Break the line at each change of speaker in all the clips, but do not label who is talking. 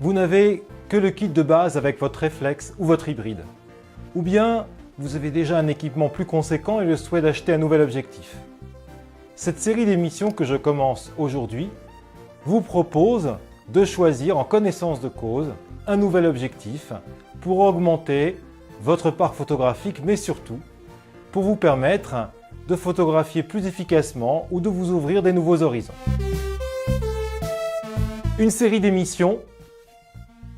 Vous n'avez que le kit de base avec votre réflexe ou votre hybride. Ou bien, vous avez déjà un équipement plus conséquent et le souhait d'acheter un nouvel objectif. Cette série d'émissions que je commence aujourd'hui vous propose de choisir en connaissance de cause un nouvel objectif pour augmenter votre parc photographique, mais surtout pour vous permettre de photographier plus efficacement ou de vous ouvrir des nouveaux horizons. Une série d'émissions,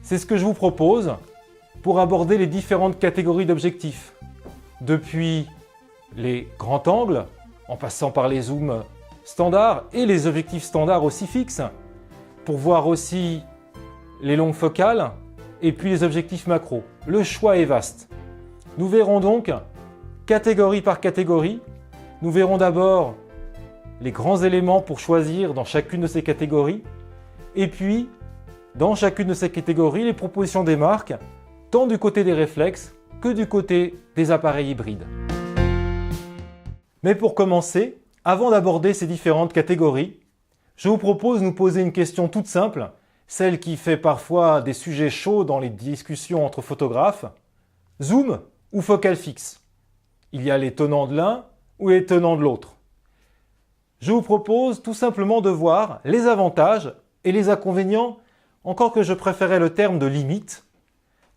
c'est ce que je vous propose pour aborder les différentes catégories d'objectifs, depuis les grands angles, en passant par les zooms standards et les objectifs standards aussi fixes, pour voir aussi les longues focales et puis les objectifs macro. Le choix est vaste. Nous verrons donc catégorie par catégorie. Nous verrons d'abord les grands éléments pour choisir dans chacune de ces catégories et puis dans chacune de ces catégories les propositions des marques tant du côté des réflexes que du côté des appareils hybrides. Mais pour commencer, avant d'aborder ces différentes catégories, je vous propose de nous poser une question toute simple, celle qui fait parfois des sujets chauds dans les discussions entre photographes. Zoom ou focale fixe? Il y a les tenants de l'un ou les tenants de l'autre. Je vous propose tout simplement de voir les avantages et les inconvénients, encore que je préférais le terme de limite,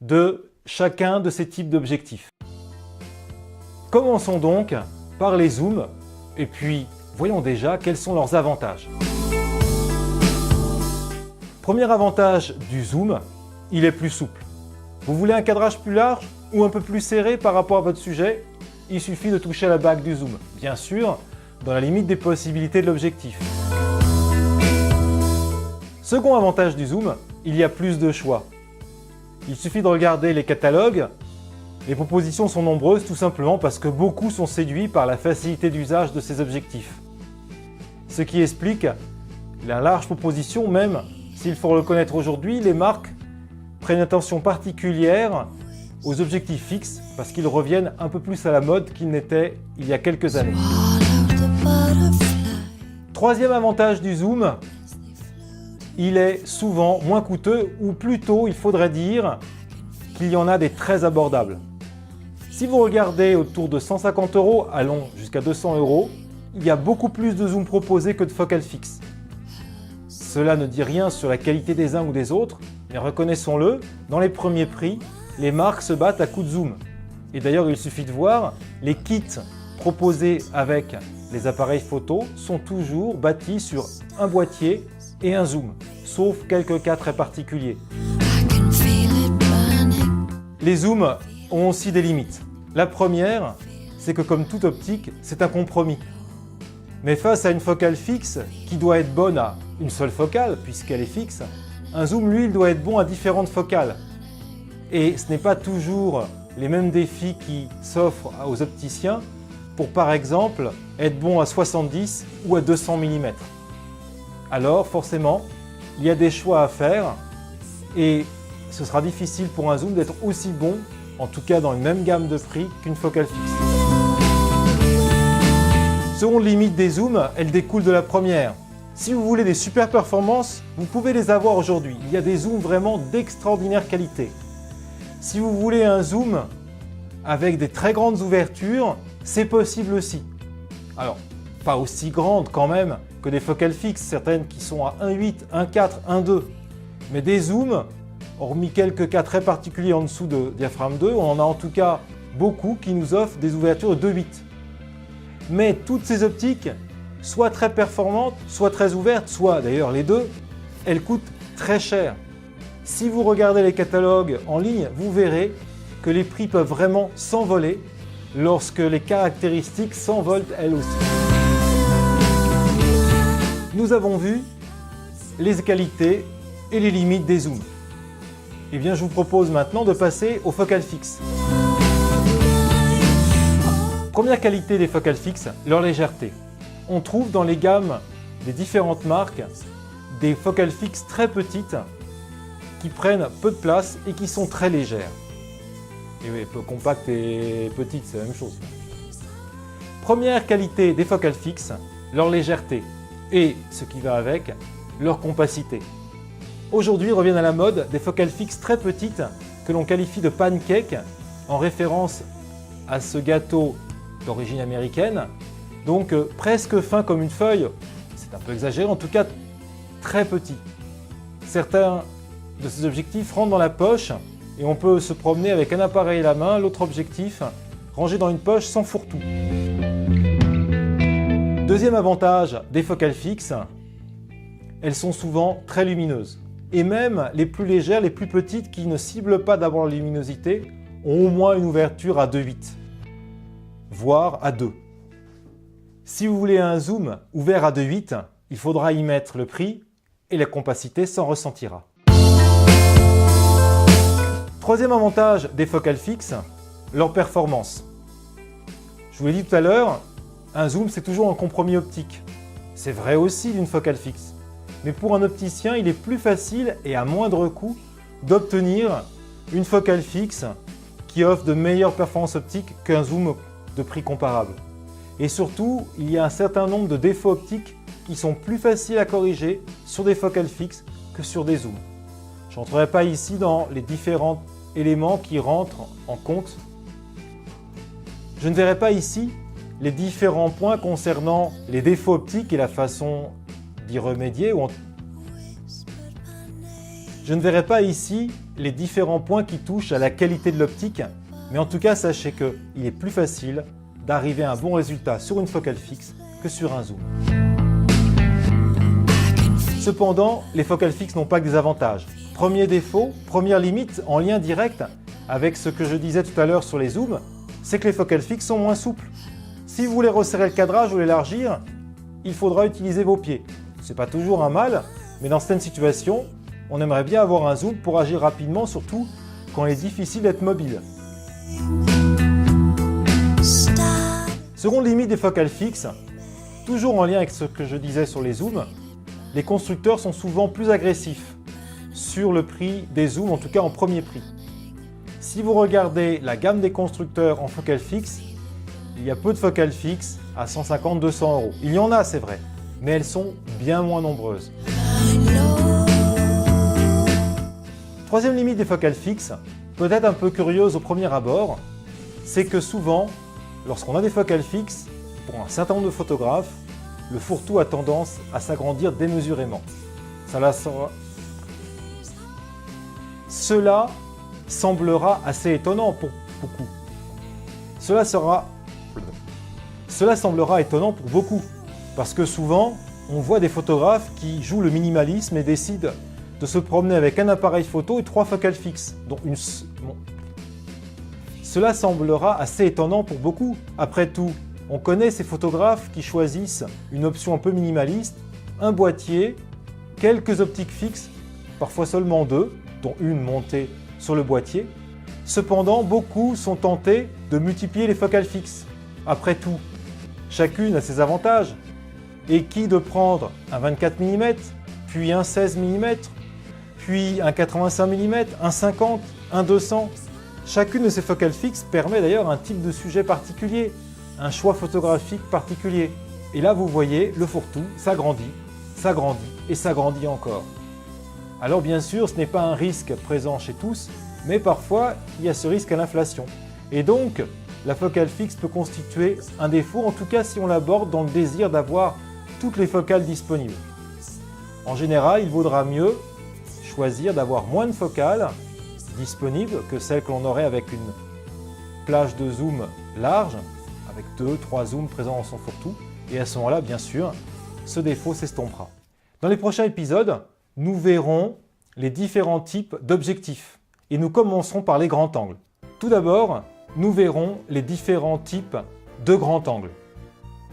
de chacun de ces types d'objectifs. Commençons donc par les zooms et puis voyons déjà quels sont leurs avantages. Premier avantage du zoom, il est plus souple. Vous voulez un cadrage plus large ou un peu plus serré par rapport à votre sujet? Il suffit de toucher la bague du zoom, bien sûr, dans la limite des possibilités de l'objectif. Second avantage du zoom, il y a plus de choix. Il suffit de regarder les catalogues. Les propositions sont nombreuses tout simplement parce que beaucoup sont séduits par la facilité d'usage de ces objectifs. Ce qui explique la large proposition, même s'il faut le reconnaître aujourd'hui, les marques prennent une attention particulière aux objectifs fixes parce qu'ils reviennent un peu plus à la mode qu'ils n'étaient il y a quelques années. Troisième avantage du zoom, il est souvent moins coûteux, ou plutôt il faudrait dire qu'il y en a des très abordables. Si vous regardez autour de 150 €, allons jusqu'à 200 €, il y a beaucoup plus de zoom proposés que de focales fixes. Cela ne dit rien sur la qualité des uns ou des autres, mais reconnaissons-le, dans les premiers prix, les marques se battent à coups de zoom. Et d'ailleurs, il suffit de voir, les kits proposés avec les appareils photo sont toujours bâtis sur un boîtier et un zoom, sauf quelques cas très particuliers. Les zooms ont aussi des limites. La première, c'est que comme toute optique, c'est un compromis. Mais face à une focale fixe, qui doit être bonne à une seule focale, puisqu'elle est fixe, un zoom, lui, il doit être bon à différentes focales. Et ce n'est pas toujours les mêmes défis qui s'offrent aux opticiens pour, par exemple, être bon à 70 ou à 200 mm. Alors, forcément, il y a des choix à faire et ce sera difficile pour un zoom d'être aussi bon, en tout cas dans une même gamme de prix, qu'une focale fixe. Seconde limite des zooms, elle découle de la première. Si vous voulez des super performances, vous pouvez les avoir aujourd'hui. Il y a des zooms vraiment d'extraordinaire qualité. Si vous voulez un zoom avec des très grandes ouvertures, c'est possible aussi. Alors, pas aussi grandes quand même que des focales fixes, certaines qui sont à 1.8, 1.4, 1.2. Mais des zooms, hormis quelques cas très particuliers en dessous de diaphragme 2, on en a en tout cas beaucoup qui nous offrent des ouvertures de 2.8. Mais toutes ces optiques, soit très performantes, soit très ouvertes, soit d'ailleurs les deux, elles coûtent très cher. Si vous regardez les catalogues en ligne, vous verrez que les prix peuvent vraiment s'envoler lorsque les caractéristiques s'envolent elles aussi. Nous avons vu les qualités et les limites des zooms. Eh bien, je vous propose maintenant de passer aux focales fixes. Première qualité des focales fixes, leur légèreté. On trouve dans les gammes des différentes marques des focales fixes très petites qui prennent peu de place et qui sont très légères. Et oui, peu compactes et petites, c'est la même chose. Première qualité des focales fixes, leur légèreté et, ce qui va avec, leur compacité. Aujourd'hui reviennent à la mode des focales fixes très petites que l'on qualifie de pancakes en référence à ce gâteau d'origine américaine. Donc presque fin comme une feuille, c'est un peu exagéré, en tout cas très petit. Certains de ces objectifs rentrent dans la poche et on peut se promener avec un appareil à la main, l'autre objectif rangé dans une poche sans fourre-tout. Deuxième avantage des focales fixes, elles sont souvent très lumineuses. Et même les plus légères, les plus petites qui ne ciblent pas d'abord la luminosité, ont au moins une ouverture à 2,8, voire à 2. Si vous voulez un zoom ouvert à 2,8, il faudra y mettre le prix et la compacité s'en ressentira. Troisième avantage des focales fixes, leur performance. Je vous l'ai dit tout à l'heure, un zoom c'est toujours un compromis optique. C'est vrai aussi d'une focale fixe. Mais pour un opticien, il est plus facile et à moindre coût d'obtenir une focale fixe qui offre de meilleures performances optiques qu'un zoom de prix comparable. Et surtout, il y a un certain nombre de défauts optiques qui sont plus faciles à corriger sur des focales fixes que sur des zooms. Je n'entrerai pas ici dans les différents éléments qui rentrent en compte. Je ne verrai pas ici les différents points concernant les défauts optiques et la façon d'y remédier. Je ne verrai pas ici les différents points qui touchent à la qualité de l'optique, mais en tout cas sachez qu'il est plus facile d'arriver à un bon résultat sur une focale fixe que sur un zoom. Cependant, les focales fixes n'ont pas que des avantages. Premier défaut, première limite en lien direct avec ce que je disais tout à l'heure sur les zooms, c'est que les focales fixes sont moins souples. Si vous voulez resserrer le cadrage ou l'élargir, il faudra utiliser vos pieds. C'est pas toujours un mal, mais dans certaines situations, on aimerait bien avoir un zoom pour agir rapidement, surtout quand il est difficile d'être mobile. Seconde limite des focales fixes, toujours en lien avec ce que je disais sur les zooms, les constructeurs sont souvent plus agressifs sur le prix des zooms, en tout cas en premier prix. Si vous regardez la gamme des constructeurs en focales fixes, il y a peu de focales fixes à 150-200 €. Il y en a, c'est vrai, mais elles sont bien moins nombreuses. Troisième limite des focales fixes, peut-être un peu curieuse au premier abord, c'est que souvent, lorsqu'on a des focales fixes, pour un certain nombre de photographes, le fourre-tout a tendance à s'agrandir démesurément. Cela semblera assez étonnant pour beaucoup. Cela semblera étonnant pour beaucoup, parce que souvent, on voit des photographes qui jouent le minimalisme et décident de se promener avec un appareil photo et 3 focales fixes, dont une... Bon. Cela semblera assez étonnant pour beaucoup. Après tout, on connaît ces photographes qui choisissent une option un peu minimaliste, un boîtier, quelques optiques fixes, parfois seulement 2, dont une montée sur le boîtier. Cependant, beaucoup sont tentés de multiplier les focales fixes. Après tout, chacune a ses avantages. Et qui de prendre un 24 mm, puis un 16 mm, puis un 85 mm, un 50, un 200. Chacune de ces focales fixes permet d'ailleurs un type de sujet particulier, un choix photographique particulier. Et là, vous voyez, le fourre-tout s'agrandit et s'agrandit encore. Alors bien sûr, ce n'est pas un risque présent chez tous, mais parfois, il y a ce risque à l'inflation. Et donc, la focale fixe peut constituer un défaut, en tout cas si on l'aborde dans le désir d'avoir toutes les focales disponibles. En général, il vaudra mieux choisir d'avoir moins de focales disponibles que celles que l'on aurait avec une plage de zoom large, avec 2-3 zooms présents dans son fourre-tout. Et à ce moment-là, bien sûr, ce défaut s'estompera. Dans les prochains épisodes, nous verrons les différents types d'objectifs. Et nous commencerons par les grands angles. Tout d'abord, nous verrons les différents types de grands angles.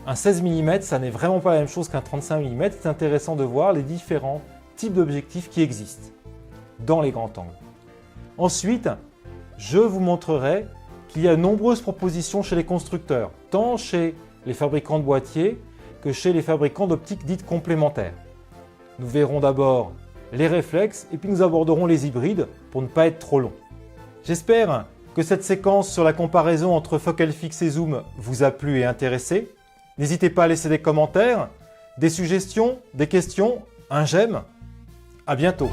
Un 16 mm, ça n'est vraiment pas la même chose qu'un 35 mm. C'est intéressant de voir les différents types d'objectifs qui existent dans les grands angles. Ensuite, je vous montrerai qu'il y a de nombreuses propositions chez les constructeurs, tant chez les fabricants de boîtiers que chez les fabricants d'optiques dites complémentaires. Nous verrons d'abord les réflexes et puis nous aborderons les hybrides pour ne pas être trop long. J'espère que cette séquence sur la comparaison entre focale fixe et zoom vous a plu et intéressé. N'hésitez pas à laisser des commentaires, des suggestions, des questions, un j'aime. À bientôt.